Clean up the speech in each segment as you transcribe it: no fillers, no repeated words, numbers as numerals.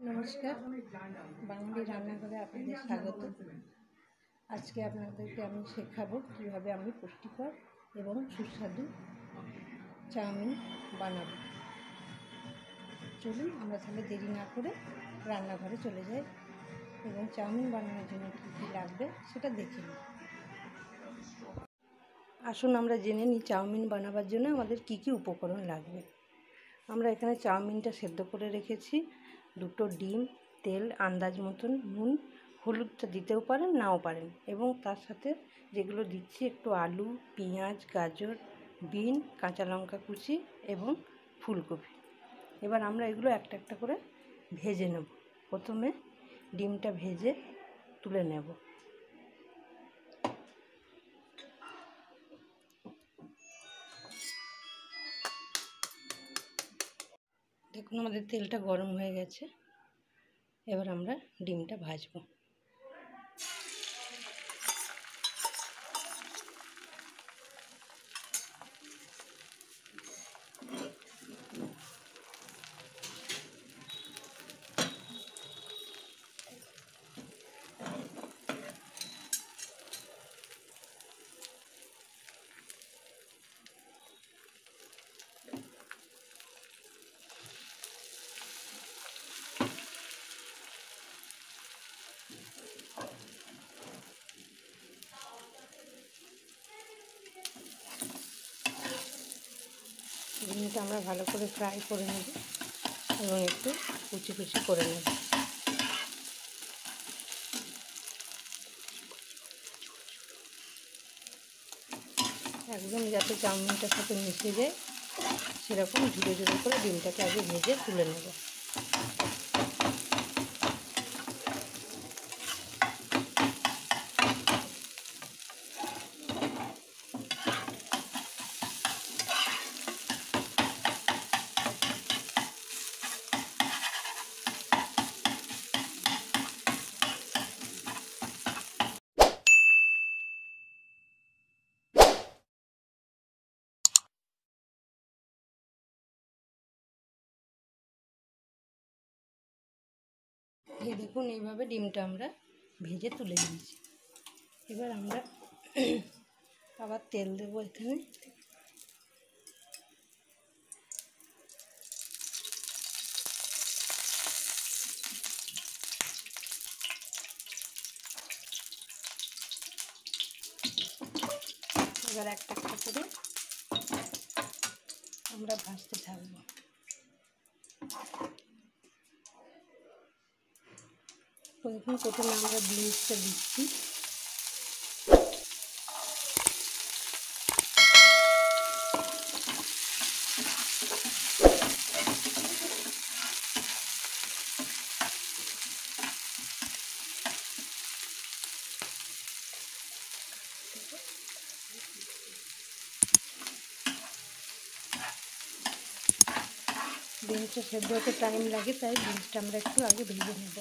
নমস্কার, বাঙালি রান্নাঘরে আপনাদের স্বাগত। আজকে আপনাদেরকে আমি শেখাবো কীভাবে আমি পুষ্টিকর এবং সুস্বাদু চাউমিন বানাবো। চলুন আমরা তাহলে দেরি না করে রান্নাঘরে চলে যাই এবং চাউমিন বানানোর জন্য কী কী লাগবে সেটা দেখে নিই। আসুন আমরা জেনে নিই চাউমিন বানাবার জন্য আমাদের কী কী উপকরণ লাগবে। আমরা এখানে চাউমিনটা সেদ্ধ করে রেখেছি, 2টো ডিম, তেল, আন্দাজ মতন নুন, হলুদটা দিতেও পারেন নাও পারেন, এবং তার সাথে যেগুলো দিচ্ছি একটু আলু, পেঁয়াজ, গাজর, বিন, কাঁচা লঙ্কা কুচি এবং ফুলকপি। এবার আমরা এগুলো একটা একটা করে ভেজে নেব। প্রথমে ডিমটা ভেজে তুলে নেব। দেখুন আমাদের তেলটা গরম হয়ে গেছে, এবার আমরা ডিমটা ভাজবো। ডিমটা আমরা ভালো করে ফ্রাই করে নেব এবং একটু কুচি কুচি করে নেব। একদম যাতে চাউমিনটার সাথে মিশে যায় সেরকম ঝুড়ে ঝুড়ে করে ডিমটাকে আগে ভেজে তুলে নেব। এই দেখুন এইভাবে ডিমটা আমরা ভেজে তুলে নিয়েছি। এবার আমরা আবার তেল দেবো এখানে। এবার একটা একটা করে আমরা ভাজতে থাকবো। দেখুন প্রথমে আমরা বিনসটা দিচ্ছি, বিনসটা সেদ্ধ হতে টাইম লাগে, তাই বিনসটা আমরা একটু আগে ভেজে নেব।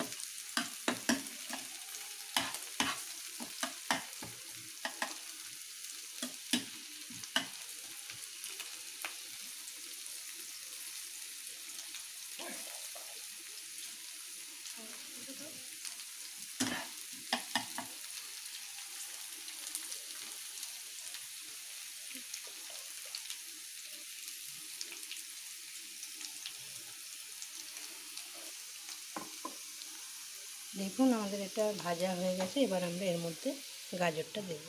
দেখুন আমাদের এটা ভাজা হয়ে গেছে। এবার আমরা এর মধ্যে গাজরটা দেব।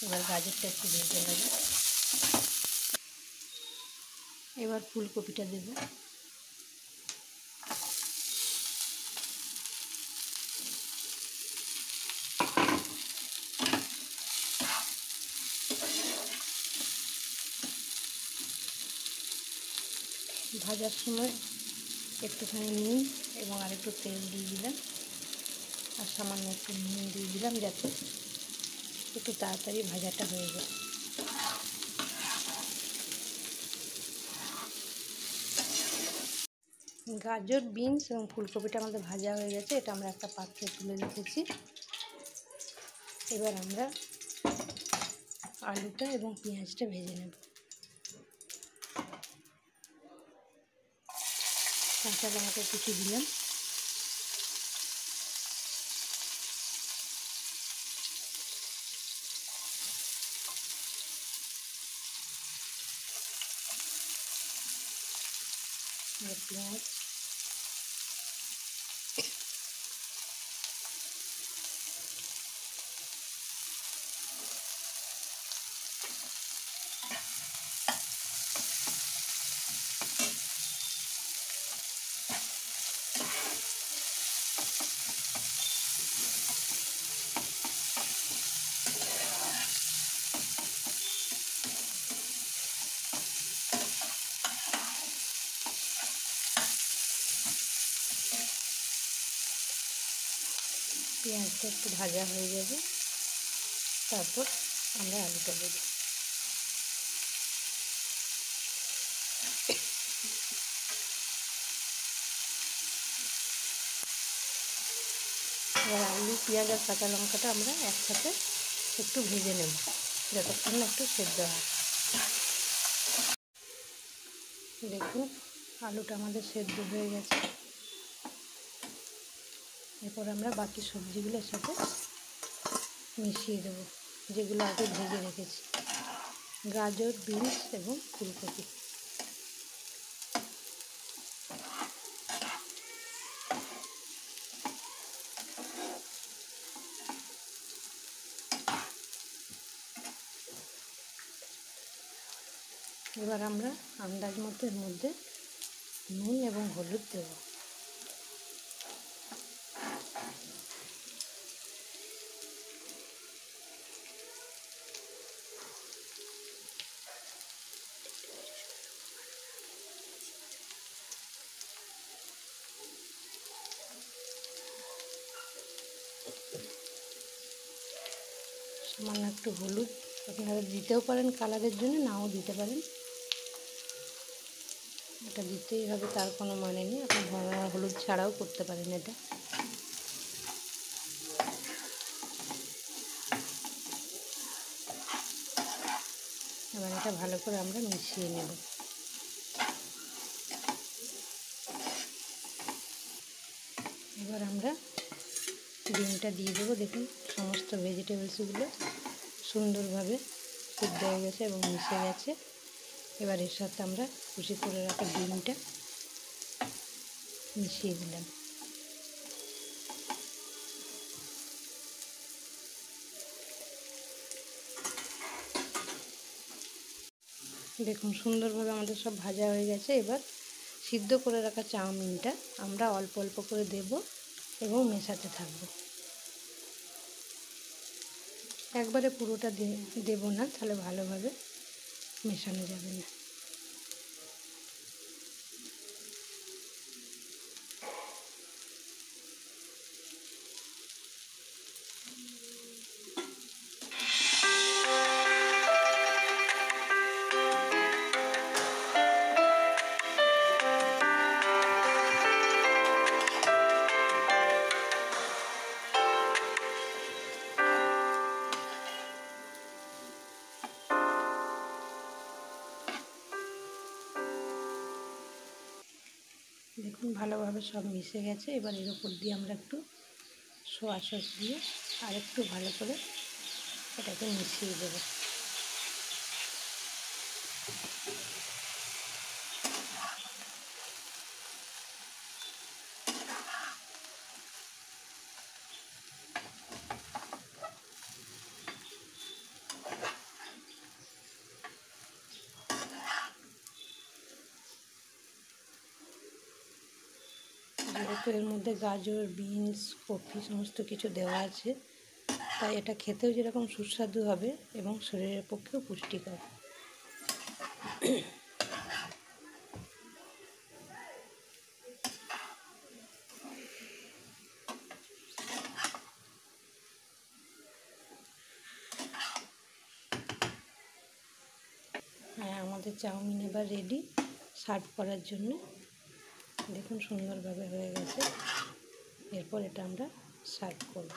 এবার গাজরটা একটু ভেজে নেব। এবার ফুলকপিটা দেব। ভাজার সময় একটুখানি নুন এবং আরেকটু তেল দিয়ে দিলাম, আর সামান্য একটু নুন দিয়ে দিলাম যাতে একটু তাড়াতাড়ি ভাজাটা হয়ে যায়। গাজর, বিনস এবং ফুলকপিটা আমাদের ভাজা হয়ে গেছে, এটা আমরা একটা পাত্রে তুলে রেখেছি। এবার আমরা আলুটা এবং পেঁয়াজটা ভেজে নেব। কাঁচা লঙ্কা কুচি দিলাম, পেঁয়াজ, পেঁয়াজটা একটু ভাজা হয়ে যাবে, তারপর আমরা আলুটা দেবো। এবার আলু, পেঁয়াজ আর কাঁচা লঙ্কাটা আমরা একসাথে একটু ভেজে নেব, যতক্ষণ না একটু সেদ্ধ হয়। দেখুন আলুটা আমাদের সেদ্ধ হয়ে গেছে। এরপর আমরা বাকি সবজিগুলোর সাথে মিশিয়ে দেবো, যেগুলো আগে ভেজে রেখেছি, গাজর, বিনস এবং ফুলকপি। এবার আমরা আন্দাজ মতো এর মধ্যে নুন এবং হলুদ দেব। সামান্য একটু হলুদ আপনারা দিতেও পারেন কালারের জন্য, নাও দিতে পারেন। এটা দিতেই হবে তার কোনো মানে নেই, আপনি হলুদ ছাড়াও করতে পারেন এটা। এবার এটা ভালো করে আমরা মিশিয়ে নেব। এবার আমরা ডিমটা দিয়ে দেবো। দেখুন সমস্ত ভেজিটেবলসগুলো সুন্দরভাবে সিদ্ধ হয়ে গেছে এবং মিশে গেছে। এবার এর সাথে আমরা কুচি করে রাখা ডিমটা মিশিয়ে দিলাম। দেখুন সুন্দরভাবে আমাদের সব ভাজা হয়ে গেছে। এবার সিদ্ধ করে রাখা চাউমিনটা আমরা অল্প অল্প করে দেব এবং মেশাতে থাকব। একবারে পুরোটা দেব না, তাহলে ভালোভাবে মেশানো যাবে না। দেখুন ভালোভাবে সব মিশে গেছে। এবার এর উপর দিয়ে আমরা একটু সোয়া সস দিয়ে আর একটু ভালো করে এটাকে মিশিয়ে দেবো। যেহেতু এর মধ্যে গাজর, বিনস, কফি সমস্ত কিছু দেওয়া আছে, তাই এটা খেতেও যেরকম সুস্বাদু হবে এবং শরীরের পক্ষেও পুষ্টিকর। হ্যাঁ, আমাদের চাউমিন এবার রেডি সার্ভ করার জন্য। দেখুন সুন্দরভাবে হয়ে গেছে। এরপর এটা আমরা সার্ভ করব।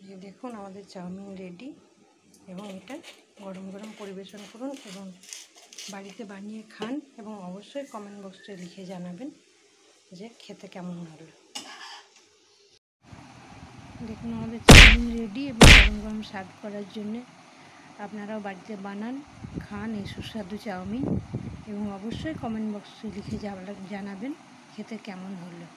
এই দেখুন আমাদের চাউমিন রেডি এবং এটা গরম গরম পরিবেশন করুন এবং বাড়িতে বানিয়ে খান এবং অবশ্যই কমেন্ট বক্সে লিখে জানাবেন যে খেতে কেমন হলো। দেখুন আমাদের চাউমিন রেডি এবং গরম গরম সার্ভ করার জন্যে। আপনারাও বাড়িতে বানান, খান এই সুস্বাদু চাউমিন এবং অবশ্যই কমেন্ট বক্সে লিখে জানাবেন খেতে কেমন হলো।